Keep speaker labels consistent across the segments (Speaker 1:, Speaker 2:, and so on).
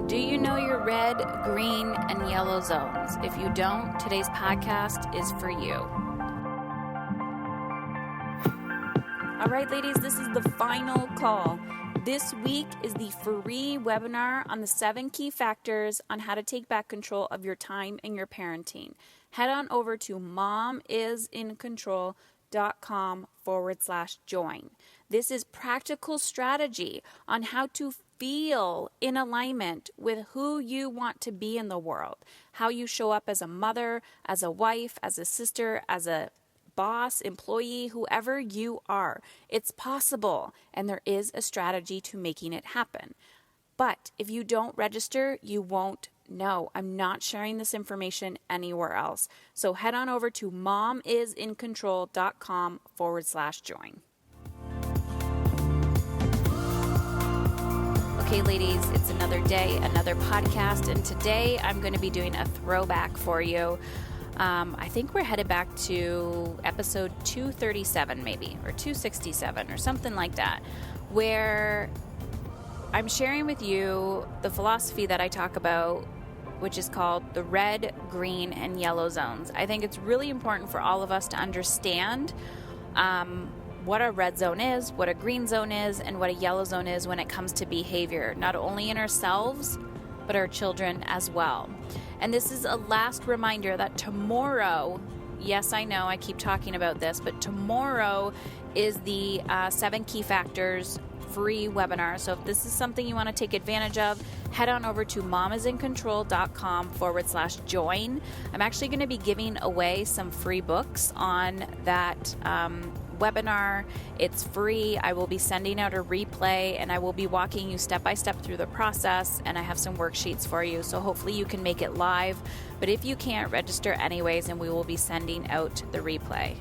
Speaker 1: Do you know your red, green, and yellow zones? If you don't, today's podcast is for you. All right, ladies, this is the final call. This week is the free webinar on the 7 key factors on how to take back control of your time and your parenting. Head on over to momisincontrol.com/join. This is practical strategy on how to feel in alignment with who you want to be in the world, how you show up as a mother, as a wife, as a sister, as a boss, employee, whoever you are. It's possible, and there is a strategy to making it happen. But if you don't register, you won't know. I'm not sharing this information anywhere else. So head on over to momisincontrol.com/join. Okay, ladies, it's another day, another podcast, and today I'm going to be doing a throwback for you. I think we're headed back to episode 237 maybe, or 267 or something like that, where I'm sharing with you the philosophy that I talk about, which is called the red, green, and yellow zones. I think it's really important for all of us to understand what a red zone is, what a green zone is, and what a yellow zone is when it comes to behavior, not only in ourselves, but our children as well. And this is a last reminder that tomorrow, yes, I know I keep talking about this, but tomorrow is the 7 key factors free webinar. So if this is something you want to take advantage of, head on over to momisincontrol.com/join. I'm actually going to be giving away some free books on that webinar. It's free. I will be sending out a replay, and I will be walking you step by step through the process, and I have some worksheets for you, so hopefully you can make it live. But if you can't, register anyways, and we will be sending out the replay.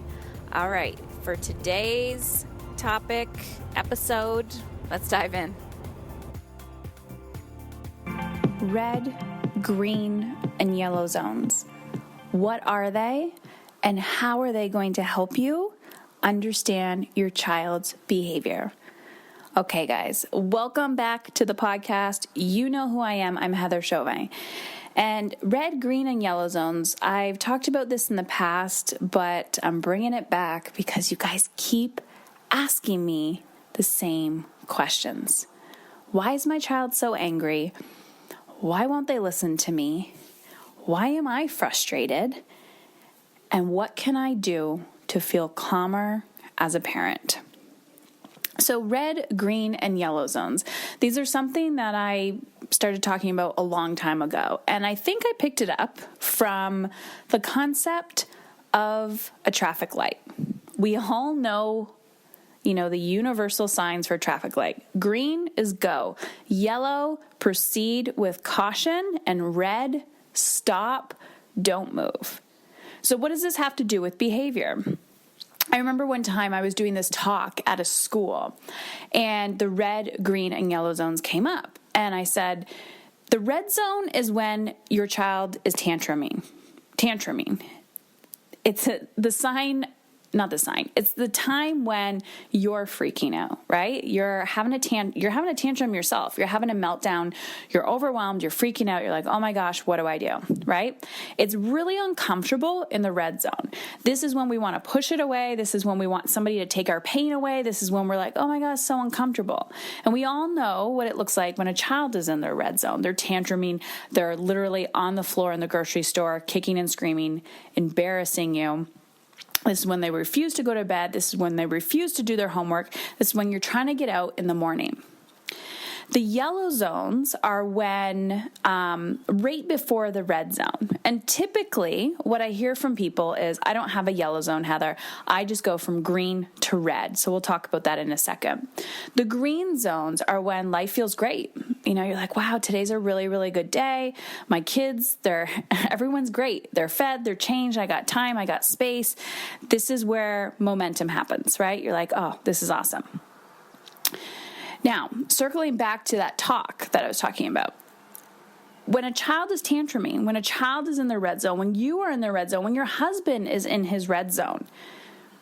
Speaker 1: All right, for today's topic episode, let's dive in. Red, green, and yellow zones. What are they, and how are they going to help you understand your child's behavior? Okay, guys, welcome back to the podcast. You know who I am. I'm Heather Chauvin. And red, green, and yellow zones, I've talked about this in the past, but I'm bringing it back because you guys keep asking me the same questions. Why is my child so angry? Why won't they listen to me? Why am I frustrated? And what can I do to feel calmer as a parent? So red, green, and yellow zones. These are something that I started talking about a long time ago. And I think I picked it up from the concept of a traffic light. We all know, the universal signs for traffic light. Green is go. Yellow, proceed with caution. And red, stop, don't move. So what does this have to do with behavior? I remember one time I was doing this talk at a school, and the red, green, and yellow zones came up. And I said, the red zone is when your child is tantruming. It's it's the time when you're freaking out, right? You're having a tantrum yourself. You're having a meltdown. You're overwhelmed. You're freaking out. You're like, oh my gosh, what do I do, right? It's really uncomfortable in the red zone. This is when we want to push it away. This is when we want somebody to take our pain away. This is when we're like, oh my gosh, so uncomfortable. And we all know what it looks like when a child is in their red zone. They're tantruming. They're literally on the floor in the grocery store, kicking and screaming, embarrassing you. This is when they refuse to go to bed. This is when they refuse to do their homework. This is when you're trying to get out in the morning. The yellow zones are when right before the red zone. And typically what I hear from people is, I don't have a yellow zone, Heather. I just go from green to red. So we'll talk about that in a second. The green zones are when life feels great. You're like, wow, today's a really, really good day. My kids, everyone's great. They're fed, they're changed. I got time, I got space. This is where momentum happens, right? You're like, oh, this is awesome. Now, circling back to that talk that I was talking about, when a child is tantruming, when a child is in the red zone, when you are in the red zone, when your husband is in his red zone,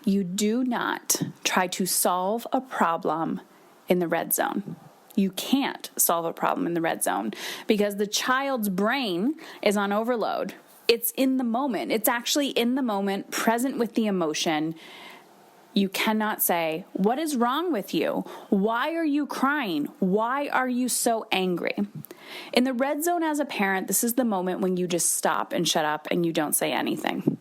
Speaker 1: you do not try to solve a problem in the red zone. You can't solve a problem in the red zone because the child's brain is on overload. It's in the moment. It's actually in the moment, present with the emotion. You cannot say, what is wrong with you? Why are you crying? Why are you so angry? In the red zone as a parent, this is the moment when you just stop and shut up and you don't say anything.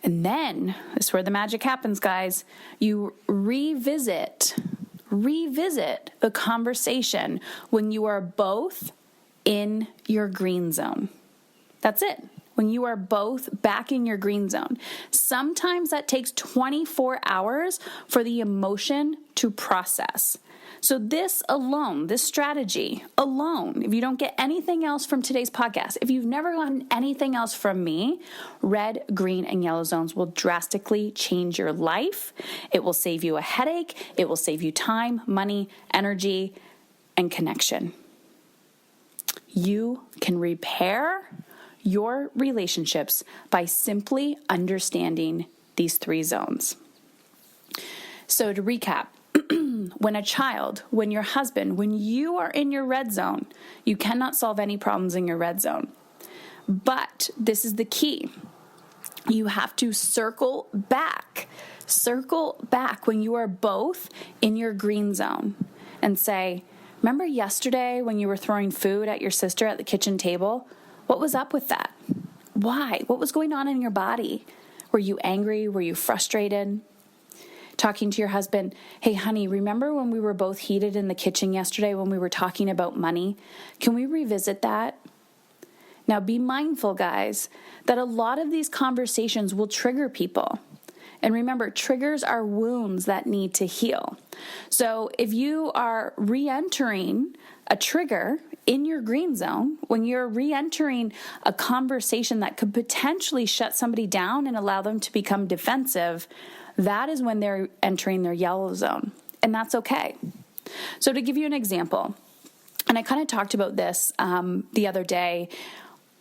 Speaker 1: And then, this is where the magic happens, guys. You revisit the conversation when you are both in your green zone. That's it. When you are both back in your green zone. Sometimes that takes 24 hours for the emotion to process. So this alone, this strategy alone, if you don't get anything else from today's podcast, if you've never gotten anything else from me, red, green, and yellow zones will drastically change your life. It will save you a headache. It will save you time, money, energy, and connection. You can repair your relationships by simply understanding these 3 zones. So to recap, when your husband, when you are in your red zone, you cannot solve any problems in your red zone. But this is the key. You have to circle back when you are both in your green zone and say, remember yesterday when you were throwing food at your sister at the kitchen table? What was up with that? Why? What was going on in your body? Were you angry? Were you frustrated? Talking to your husband, hey, honey, remember when we were both heated in the kitchen yesterday when we were talking about money? Can we revisit that? Now, be mindful, guys, that a lot of these conversations will trigger people. And remember, triggers are wounds that need to heal. So if you are re-entering a trigger in your green zone, when you're re-entering a conversation that could potentially shut somebody down and allow them to become defensive, that is when they're entering their yellow zone. And that's okay. So to give you an example, and I kind of talked about this the other day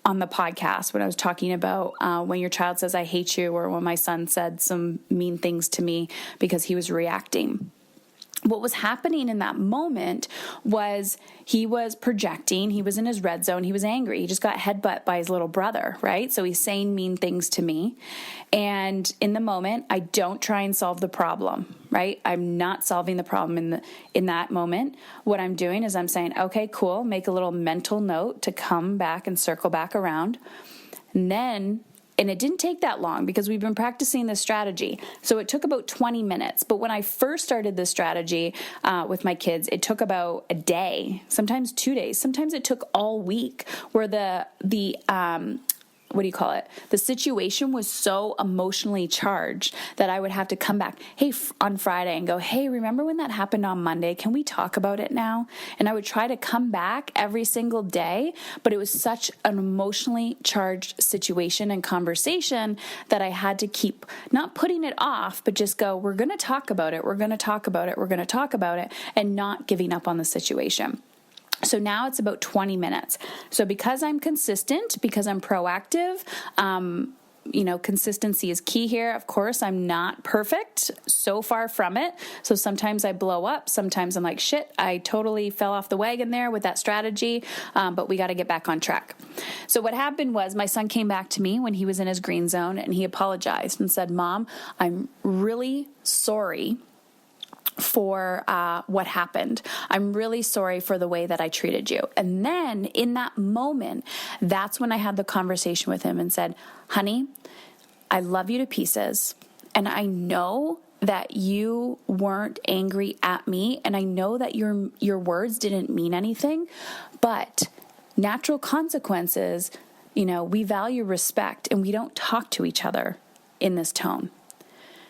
Speaker 1: on the podcast when I was talking about when your child says, I hate you, or when my son said some mean things to me because he was reacting. What was happening in that moment was he was projecting. He was in his red zone. He was angry. He just got headbutt by his little brother, right? So he's saying mean things to me. And in the moment, I don't try and solve the problem, right? I'm not solving the problem in that moment. What I'm doing is I'm saying, okay, cool. Make a little mental note to come back and circle back around. And it didn't take that long because we've been practicing this strategy. So it took about 20 minutes. But when I first started this strategy with my kids, it took about a day, sometimes 2 days. Sometimes it took all week where the situation was so emotionally charged that I would have to come back, on Friday and go, hey, remember when that happened on Monday? Can we talk about it now? And I would try to come back every single day, but it was such an emotionally charged situation and conversation that I had to keep not putting it off, but just go, we're going to talk about it. We're going to talk about it. We're going to talk about it, and not giving up on the situation. So now it's about 20 minutes. So because I'm consistent, because I'm proactive, consistency is key here. Of course, I'm not perfect, so far from it. So sometimes I blow up. Sometimes I'm like, shit, I totally fell off the wagon there with that strategy, but we got to get back on track. So what happened was my son came back to me when he was in his green zone, and he apologized and said, Mom, I'm really sorry for what happened. I'm really sorry for the way that I treated you. And then in that moment, that's when I had the conversation with him and said, honey, I love you to pieces. And I know that you weren't angry at me. And I know that your words didn't mean anything, but natural consequences, we value respect, and we don't talk to each other in this tone.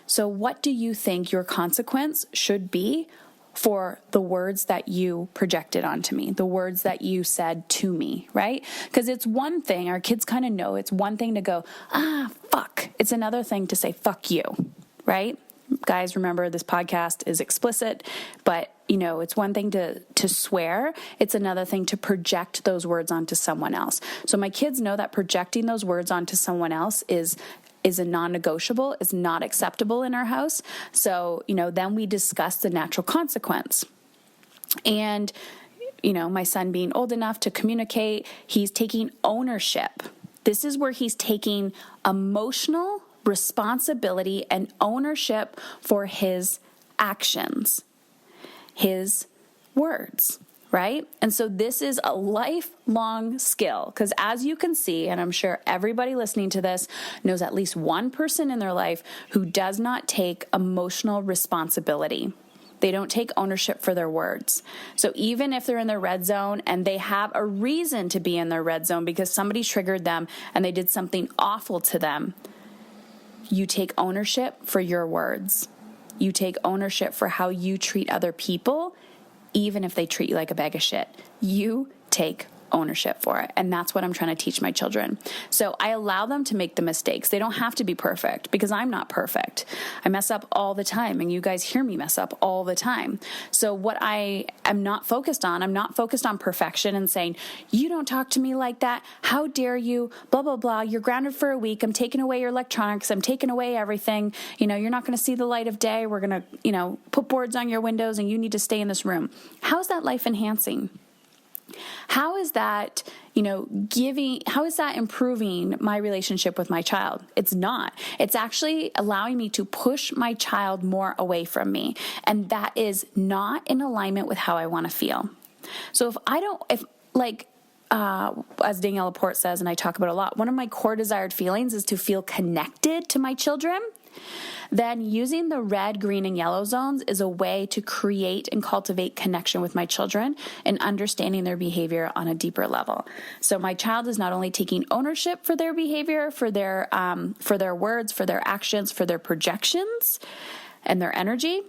Speaker 1: So what do you think your consequence should be for the words that you projected onto me, the words that you said to me, right? Because it's one thing, our kids kind of know, it's one thing to go, fuck. It's another thing to say, fuck you, right? Guys, remember this podcast is explicit, but it's one thing to swear. It's another thing to project those words onto someone else. So my kids know that projecting those words onto someone else is a non-negotiable, is not acceptable in our house. So, then we discuss the natural consequence. And, my son being old enough to communicate, he's taking ownership. This is where he's taking emotional responsibility and ownership for his actions, his words, right? And so this is a lifelong skill, because as you can see, and I'm sure everybody listening to this knows at least one person in their life who does not take emotional responsibility. They don't take ownership for their words. So even if they're in their red zone and they have a reason to be in their red zone because somebody triggered them and they did something awful to them, you take ownership for your words. You take ownership for how you treat other people, even if they treat you like a bag of shit. You take ownership for it. And that's what I'm trying to teach my children. So I allow them to make the mistakes. They don't have to be perfect, because I'm not perfect. I mess up all the time, and you guys hear me mess up all the time. So what I am not focused on, I'm not focused on perfection and saying, you don't talk to me like that. How dare you? Blah, blah, blah. You're grounded for a week. I'm taking away your electronics. I'm taking away everything. You're not going to see the light of day. We're going to, put boards on your windows, and you need to stay in this room. How's that life enhancing? How is that, how is that improving my relationship with my child? It's not. It's actually allowing me to push my child more away from me. And that is not in alignment with how I want to feel. So as Danielle Laporte says, and I talk about a lot, one of my core desired feelings is to feel connected to my children. Then using the red, green, and yellow zones is a way to create and cultivate connection with my children and understanding their behavior on a deeper level. So my child is not only taking ownership for their behavior, for their words, for their actions, for their projections and their energy,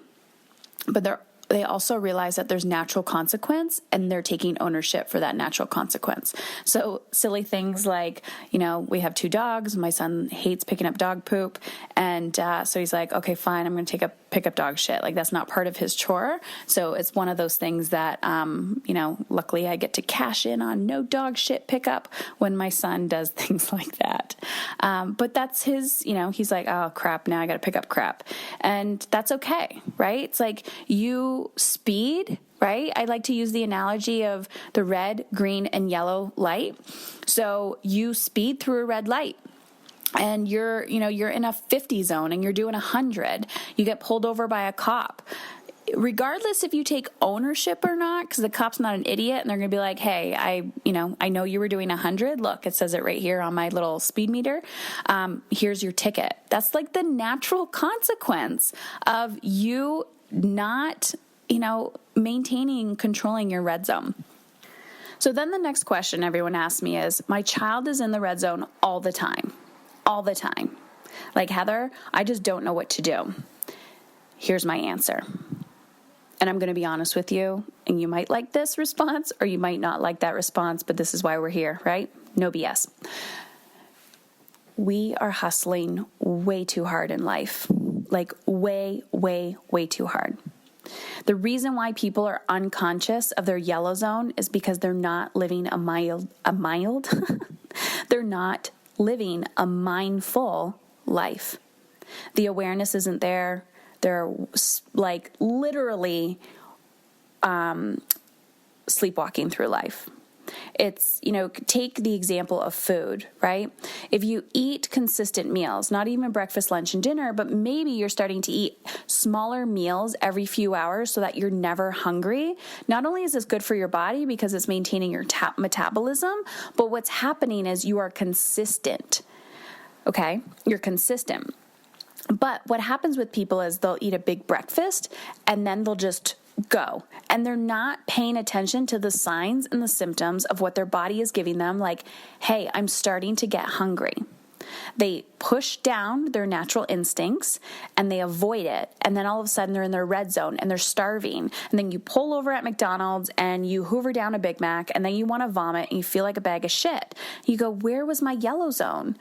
Speaker 1: but they also realize that there's natural consequence, and they're taking ownership for that natural consequence. So silly things like, we have 2 dogs. My son hates picking up dog poop. And so he's like, okay, fine, I'm going to pick up dog shit. Like, that's not part of his chore. So it's one of those things that, luckily I get to cash in on no dog shit pickup when my son does things like that. But that's his, he's like, oh crap, now I got to pick up crap. And that's okay, right? It's like you speed, right? I like to use the analogy of the red, green, and yellow light. So you speed through a red light, and you're in a 50 zone and you're doing 100. You get pulled over by a cop. Regardless if you take ownership or not, because the cop's not an idiot, and they're going to be like, hey, I know you were doing 100. Look, it says it right here on my little speed meter. Here's your ticket. That's like the natural consequence of you not, maintaining, controlling your red zone. So then the next question everyone asks me is, my child is in the red zone all the time. Like, Heather, I just don't know what to do. Here's my answer. And I'm going to be honest with you, and you might like this response or you might not like that response, but this is why we're here, right? No BS. We are hustling way too hard in life. Like way, way, way too hard. The reason why people are unconscious of their yellow zone is because they're not living they're not living a mindful life. The awareness isn't there. They're like literally sleepwalking through life. It's, take the example of food, right? If you eat consistent meals, not even breakfast, lunch, and dinner, but maybe you're starting to eat smaller meals every few hours so that you're never hungry. Not only is this good for your body because it's maintaining your metabolism, but what's happening is you are consistent. Okay? You're consistent. But what happens with people is they'll eat a big breakfast and then they'll just go. And they're not paying attention to the signs and the symptoms of what their body is giving them, like, hey, I'm starting to get hungry. They push down their natural instincts and they avoid it. And then all of a sudden they're in their red zone and they're starving. And then you pull over at McDonald's and you hoover down a Big Mac and then you want to vomit and you feel like a bag of shit. You go, where was my yellow zone?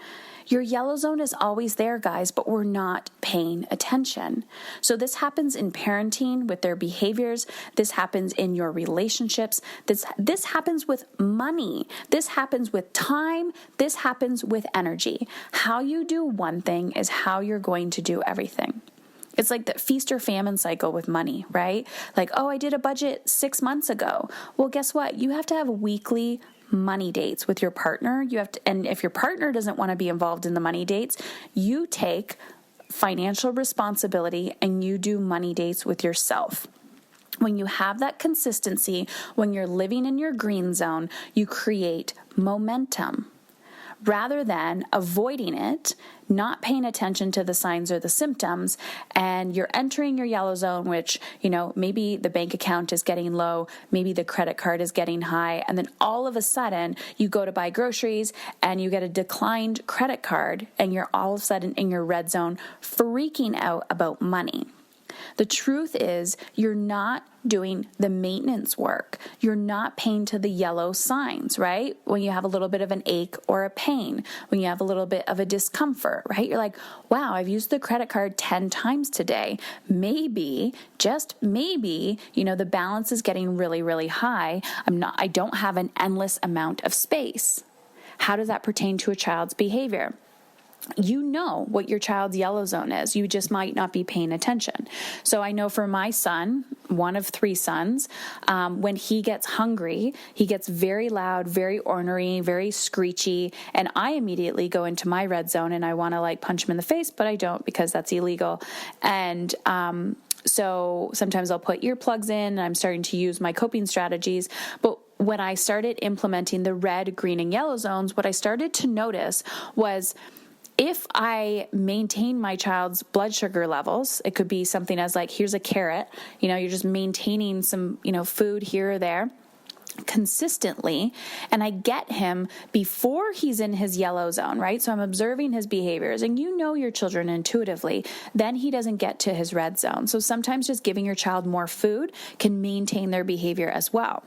Speaker 1: Your yellow zone is always there, guys, but we're not paying attention. So this happens in parenting with their behaviors. This happens in your relationships. This happens with money. This happens with time. This happens with energy. How you do one thing is how you're going to do everything. It's like the feast or famine cycle with money, right? Like, oh, I did a budget 6 months ago. Well, guess what? You have to have weekly money dates with your partner. You have to, and if your partner doesn't want to be involved in the money dates, you take financial responsibility and you do money dates with yourself. When you have that consistency, when you're living in your green zone, you create momentum. Rather than avoiding it, not paying attention to the signs or the symptoms, and you're entering your yellow zone, which, maybe the bank account is getting low, maybe the credit card is getting high, and then all of a sudden you go to buy groceries and you get a declined credit card, and you're all of a sudden in your red zone freaking out about money. The truth is, you're not doing the maintenance work. You're not paying to the yellow signs, right? When you have a little bit of an ache or a pain, when you have a little bit of a discomfort, right? You're like, wow, I've used the credit card 10 times today. Maybe, just maybe, the balance is getting really, really high. I don't have an endless amount of space. How does that pertain to a child's behavior? You know what your child's yellow zone is. You just might not be paying attention. So I know for my son, one of 3 sons, when he gets hungry, he gets very loud, very ornery, very screechy, and I immediately go into my red zone and I want to punch him in the face, but I don't because that's illegal. And so sometimes I'll put earplugs in and I'm starting to use my coping strategies. But when I started implementing the red, green, and yellow zones, what I started to notice was if I maintain my child's blood sugar levels, it could be something as here's a carrot, you're just maintaining some, food here or there consistently, and I get him before he's in his yellow zone, right? So I'm observing his behaviors, and your children intuitively, then he doesn't get to his red zone. So sometimes just giving your child more food can maintain their behavior as well.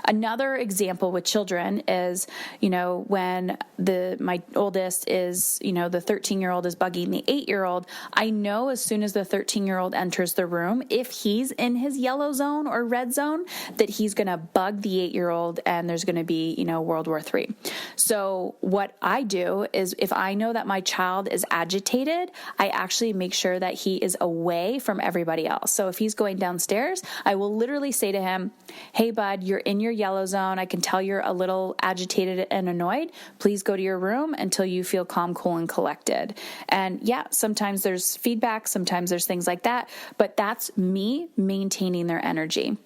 Speaker 1: Another example with children is, when my oldest is, the 13-year-old is bugging the 8-year-old, I know as soon as the 13-year-old enters the room, if he's in his yellow zone or red zone, that he's going to bug the 8-year-old and there's going to be, World War III. So what I do is if I know that my child is agitated, I actually make sure that he is away from everybody else. So if he's going downstairs, I will literally say to him, hey, bud, you're in your yellow zone. I can tell you're a little agitated and annoyed. Please go to your room until you feel calm, cool, and collected. And sometimes there's feedback, sometimes there's things like that, but that's me maintaining their energy.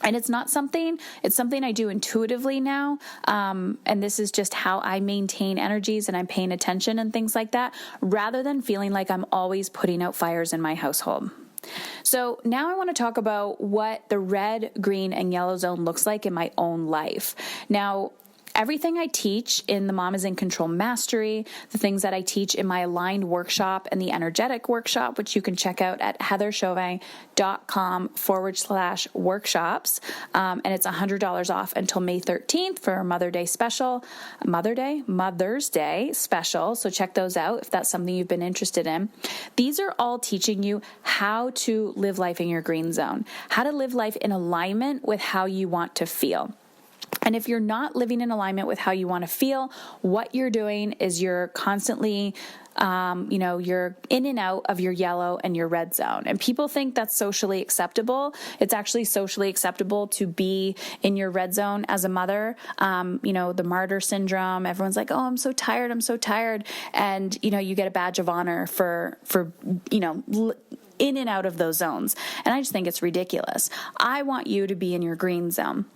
Speaker 1: And it's something I do intuitively now. And this is just how I maintain energies and I'm paying attention and things like that, rather than feeling like I'm always putting out fires in my household. So now I want to talk about what the red, green, and yellow zone looks like in my own life. Now, everything I teach in the Mom is in Control Mastery, the things that I teach in my aligned workshop and the energetic workshop, which you can check out at heatherchauvin.com/workshops. And it's $100 off until May 13th for a Mother's Day special. So check those out if that's something you've been interested in. These are all teaching you how to live life in your green zone, how to live life in alignment with how you want to feel. And if you're not living in alignment with how you want to feel, what you're doing is you're constantly, you're in and out of your yellow and your red zone. And people think that's socially acceptable. It's actually socially acceptable to be in your red zone as a mother. The martyr syndrome, everyone's like, oh, I'm so tired. And, you get a badge of honor for in and out of those zones. And I just think it's ridiculous. I want you to be in your green zone.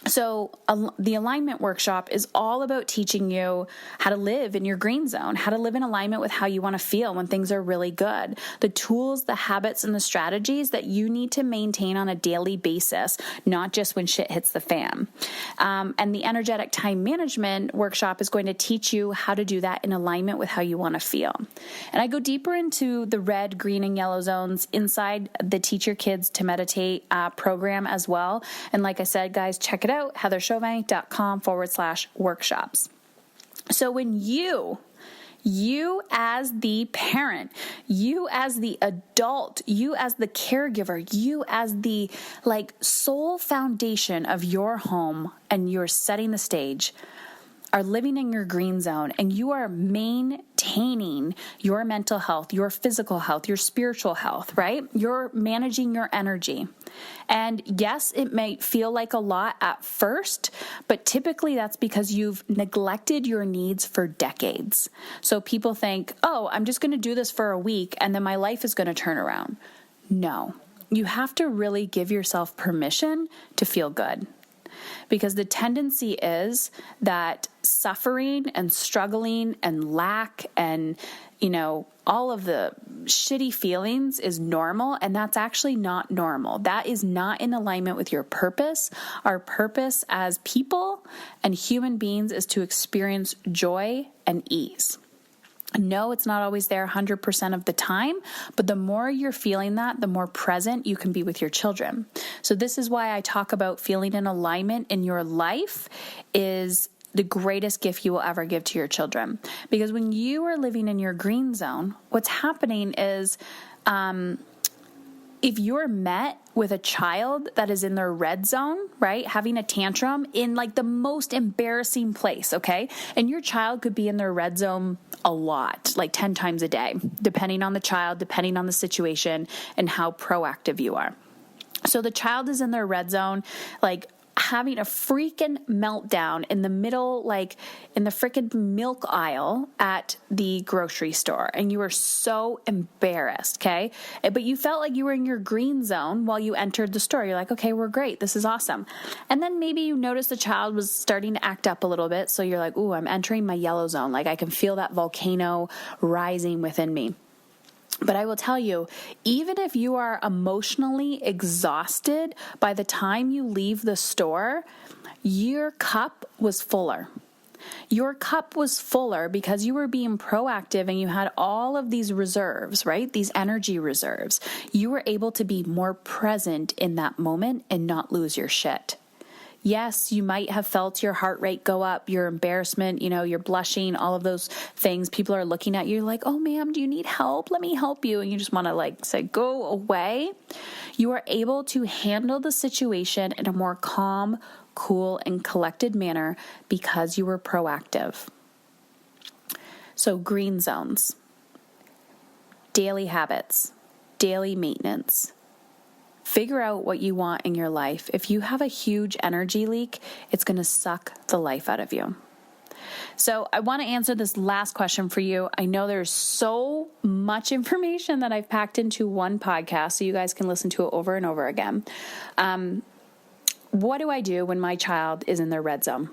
Speaker 1: So the alignment workshop is all about teaching you how to live in your green zone, how to live in alignment with how you want to feel when things are really good, the tools, the habits, and the strategies that you need to maintain on a daily basis, not just when shit hits the fan. And the energetic time management workshop is going to teach you how to do that in alignment with how you want to feel. And I go deeper into the red, green, and yellow zones inside the Teach Your Kids to Meditate program as well. And like I said, guys, check it out, heatherchauvin.com/workshops. So when you as the parent, you as the adult, you as the caregiver, you as the sole foundation of your home, and you're setting the stage, are living in your green zone, and you are maintaining maintaining your mental health, your physical health, your spiritual health, right? You're managing your energy. And yes, it may feel like a lot at first, but typically that's because you've neglected your needs for decades. So people think, oh, I'm just going to do this for a week and then my life is going to turn around. No, you have to really give yourself permission to feel good. Because the tendency is that suffering and struggling and lack and, all of the shitty feelings is normal, and that's actually not normal. That is not in alignment with your purpose. Our purpose as people and human beings is to experience joy and ease. No, it's not always there 100% of the time, but the more you're feeling that, the more present you can be with your children. So this is why I talk about feeling in alignment in your life is the greatest gift you will ever give to your children. Because when you are living in your green zone, what's happening is if you're met with a child that is in their red zone, right, having a tantrum in like the most embarrassing place, okay, and your child could be in their red zone a lot, like 10 times a day, depending on the child, depending on the situation, and how proactive you are. So the child is in their red zone, like having a freaking meltdown in the middle, like in the freaking milk aisle at the grocery store. And you were so embarrassed, okay? But you felt like you were in your green zone while you entered the store. You're like, okay, we're great. This is awesome. And then maybe you noticed the child was starting to act up a little bit. So you're like, ooh, I'm entering my yellow zone. Like I can feel that volcano rising within me. But I will tell you, even if you are emotionally exhausted by the time you leave the store, your cup was fuller. Your cup was fuller because you were being proactive and you had all of these reserves, right? These energy reserves. You were able to be more present in that moment and not lose your shit. Yes, you might have felt your heart rate go up, your embarrassment, you're blushing, all of those things. People are looking at you like, oh, ma'am, do you need help? Let me help you. And you just want to say, go away. You are able to handle the situation in a more calm, cool, and collected manner because you were proactive. So green zones, daily habits, daily maintenance. Figure out what you want in your life. If you have a huge energy leak, it's going to suck the life out of you. So I want to answer this last question for you. I know there's so much information that I've packed into one podcast, so you guys can listen to it over and over again. What do I do when my child is in their red zone?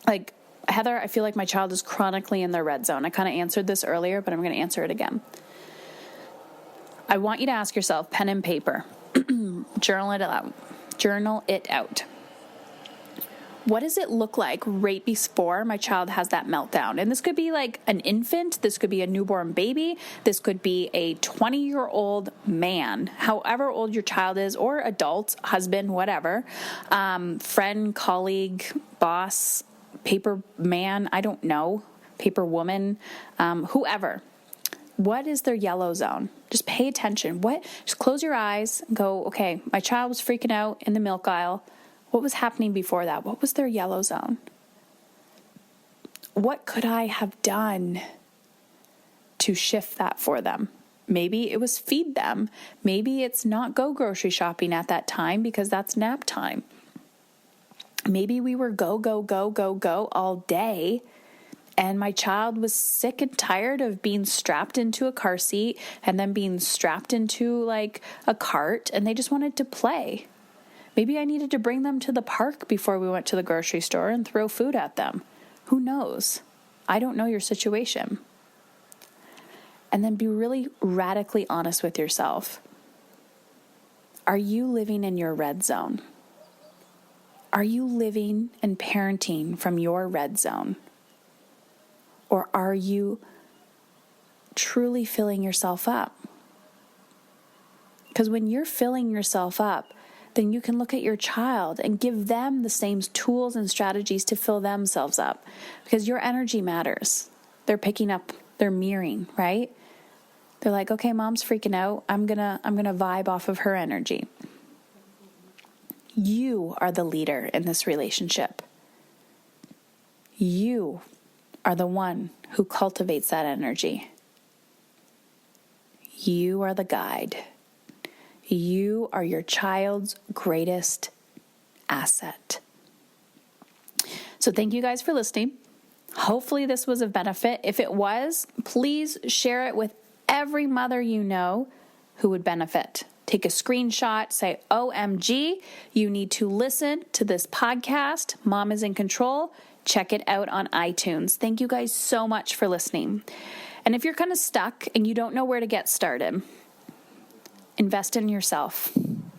Speaker 1: Like, Heather, I feel like my child is chronically in their red zone. I kind of answered this earlier, but I'm going to answer it again. I want you to ask yourself, pen and paper. Journal it out. What does it look like right before my child has that meltdown? And this could be like an infant. This could be a newborn baby. This could be a 20-year-old man, however old your child is, or adult, husband, whatever, friend, colleague, boss, paper man, I don't know, paper woman, whoever. What is their yellow zone? Just pay attention. Just close your eyes and go, okay, my child was freaking out in the milk aisle. What was happening before that? What was their yellow zone? What could I have done to shift that for them? Maybe it was feed them. Maybe it's not go grocery shopping at that time because that's nap time. Maybe we were go all day. And my child was sick and tired of being strapped into a car seat and then being strapped into like a cart, and they just wanted to play. Maybe I needed to bring them to the park before we went to the grocery store and throw food at them. Who knows? I don't know your situation. And then be really radically honest with yourself. Are you living in your red zone? Are you living and parenting from your red zone? Or are you truly filling yourself up? Because when you're filling yourself up, then you can look at your child and give them the same tools and strategies to fill themselves up. Because your energy matters. They're picking up, they're mirroring, right? They're like, okay, mom's freaking out. I'm gonna vibe off of her energy. You are the leader in this relationship. You are the one who cultivates that energy. You are the guide. You are your child's greatest asset. So thank you guys for listening. Hopefully this was of benefit. If it was, please share it with every mother you know who would benefit. Take a screenshot, say, OMG, you need to listen to this podcast. Mom is in Control. Check it out on iTunes. Thank you guys so much for listening. And if you're kind of stuck and you don't know where to get started, invest in yourself.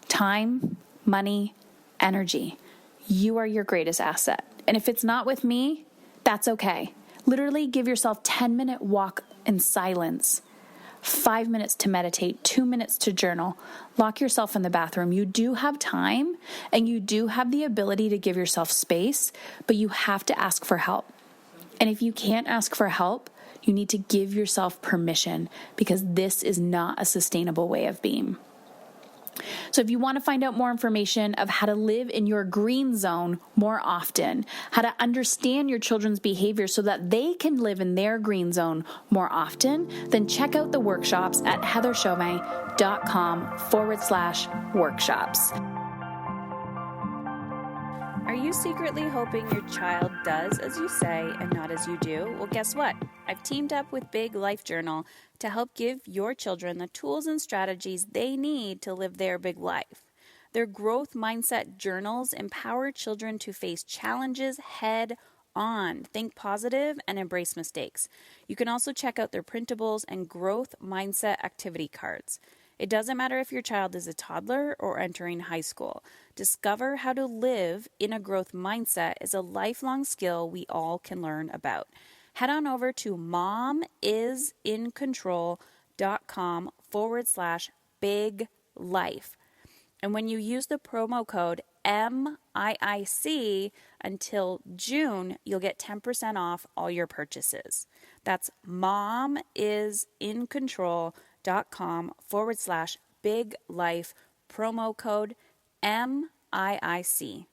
Speaker 1: Time, money, energy. You are your greatest asset. And if it's not with me, that's okay. Literally give yourself 10-minute walk in silence, 5 minutes to meditate, 2 minutes to journal. Lock yourself in the bathroom. You do have time and you do have the ability to give yourself space, but you have to ask for help. And if you can't ask for help, you need to give yourself permission, because this is not a sustainable way of being. So if you want to find out more information of how to live in your green zone more often, how to understand your children's behavior so that they can live in their green zone more often, then check out the workshops at heatherchauvin.com/workshops. Are you secretly hoping your child does as you say and not as you do? Well, guess what? I've teamed up with Big Life Journal to help give your children the tools and strategies they need to live their big life. Their growth mindset journals empower children to face challenges head on, think positive, and embrace mistakes. You can also check out their printables and growth mindset activity cards. It doesn't matter if your child is a toddler or entering high school. Discover how to live in a growth mindset is a lifelong skill we all can learn about. Head on over to momisincontrol.com/big life. And when you use the promo code MIIC until June, you'll get 10% off all your purchases. That's momisincontrol.com/big life, promo code MIIC.